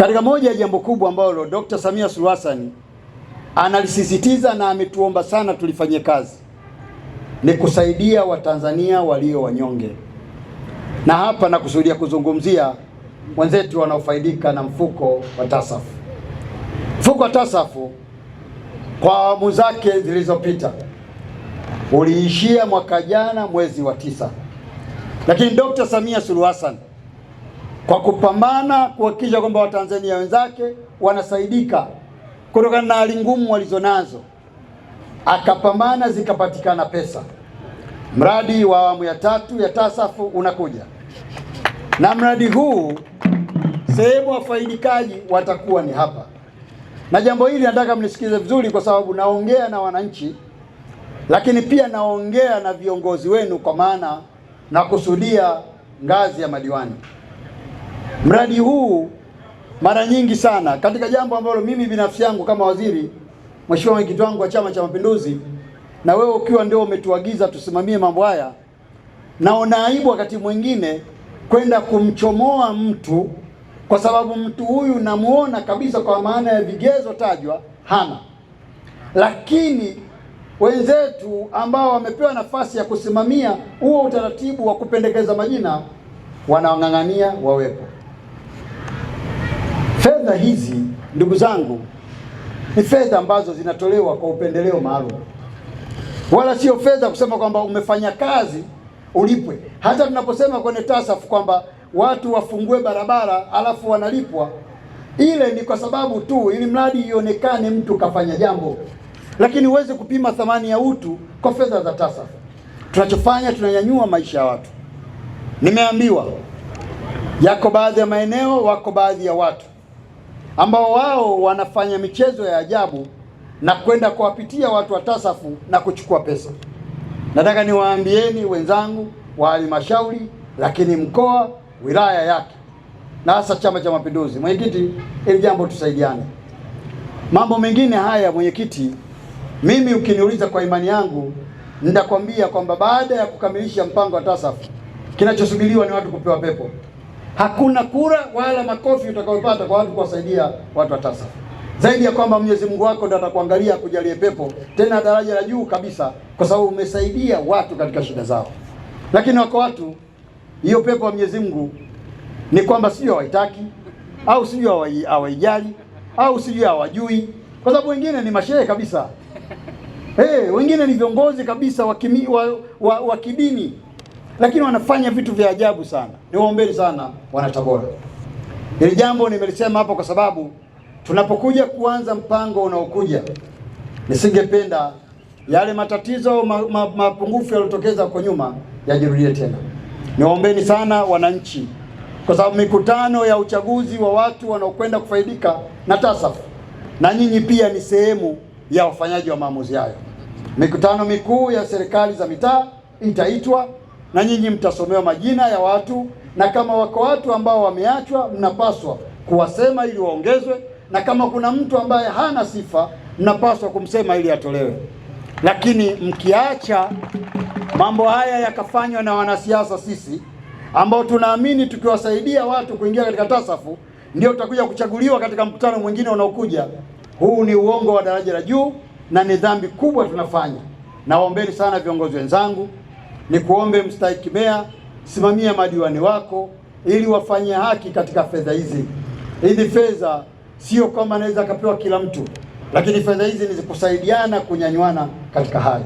Katika moja ya jambo kubwa ambalo Dr. Samia Suluhu Hassan analisisitiza na ametuomba sana tulifanyie kazi ni kusaidia Watanzania walio wanyonge, na hapa nakusudia kuzungumzia wenzetu wanaofaidika na mfuko wa TASAF. Mfuko wa TASAF kwa awamu zake zilizopita uliishia mwaka jana mwezi wa 9, lakini Dr. Samia Suluhu Hassan kwa kupambana kuhakikisha kwamba Watanzania wenzake wanasaidika kutokana na hali ngumu walizonazo, akapambana zikapatikana pesa. Mradi wa awamu ya 3 ya TASAF unakuja, na mradi huu sehemu wafaidikaji watakuwa ni hapa. Na jambo hili nataka mnisikize vizuri, kwa sababu naongea na wananchi, lakini pia naongea na viongozi wenu, kwa maana na kusudia ngazi ya madiwani. Mradi huu mara nyingi sana katika jambo ambalo mimi binafsi yangu kama waziri, Mheshimiwa mwenyekiti wangu wa Chama cha Mapinduzi, na wewe ukiwa ndio umetuagiza tusimamie mambo haya, naona aibu wakati mwingine kwenda kumchomoa mtu, kwa sababu mtu huyu namuona kabisa kwa maana ya vigezo tajwa hana, lakini wenzetu ambao wamepewa nafasi ya kusimamia huo utaratibu wa kupendekeza majina wanaong'ang'ania wawepo. Fedha hizi ndugu zangu ni fedha ambazo zinatolewa kwa upendeleo maalum, wala sio fedha kusema kwamba umefanya kazi ulipwe. Hata tunaposema kwenye TASAF kwamba watu wafungue barabara alafu wanalipwa, ile ni kwa sababu tu ili mradi ionekane mtu kafanya jambo, lakini uweze kupima thamani ya utu kwa fedha za TASAF. Tunachofanya tunanyanyua maisha ya watu. Nimeambiwa yako baadhi ya maeneo, wako baadhi ya watu ambao wao wanafanya michezo ya ajabu na kwenda kuwapitia watu wa TASAF na kuchukua pesa. Nataka niwaambieni wenzangu wa halmashauri, lakini mkoa, wilaya yake, na hasa Chama cha Mapinduzi, mwenyekiti, ili jambo tusaidiane. Mambo mengine haya mwenyekiti, mimi ukiniuliza kwa imani yangu nitakwambia kwamba baada ya kukamilisha mpango wa TASAF kinachosubiriwa ni watu kupewa pepo. Hakuna kura wala makofi utakayopata kwa watu kuwasaidia watu wa TASAF, zaidi ya kwamba Mwenyezi Mungu wako ndiye atakuangalia kujalie pepo, tena daraja la juu kabisa, kwa sababu umesaidia watu katika shida zao. Lakini wako watu hiyo pepo ya Mwenyezi Mungu ni kwamba sio hawaitaki, au sio hawaijali, au sio hawajui, kwa sababu wengine ni mashehe kabisa, wengine ni viongozi kabisa wa kidini, lakini wanafanya vitu vya ajabu sana. Niwaombeni sana wana Tabora. Hili jambo nimelisema hapo kwa sababu tunapokuja kuanza mpango unaokuja, nisingependa yale matatizo mapungufu yaliyotokeza kwa nyuma yajirudie tena. Niwaombeni sana wananchi, kwa sababu mikutano ya uchaguzi wa watu wanaokwenda kufaidika na TASAF, na nyinyi pia ni sehemu ya wafanyaji wa maamuzi hayo. Mikutano mikuu ya serikali za mitaa itaitwa na nyinyi mtasomewa majina ya watu, na kama wako watu ambao wameachwa mnapaswa kuwasema ili waongezwe, na kama kuna mtu ambaye hana sifa mnapaswa kumsema ili atolewe. Lakini mkiacha mambo haya yakafanywa na wanasiasa, sisi ambao tunaamini tukiwasaidia watu kuingia katika TASAF ndio tutakuja kuchaguliwa katika mkutano mwingine unaokuja, huu ni uongo wa daraja la juu na ni dhambi kubwa tunafanya. Naombeni sana viongozi wenzangu, ni kuombe mstahiki meya, simamia madiwani wako ili wafanye haki katika fedha hizi. Hizi fedha sio kama anaweza akapewa kila mtu, lakini fedha hizi ni kusaidiana, kunyanywana katika hali.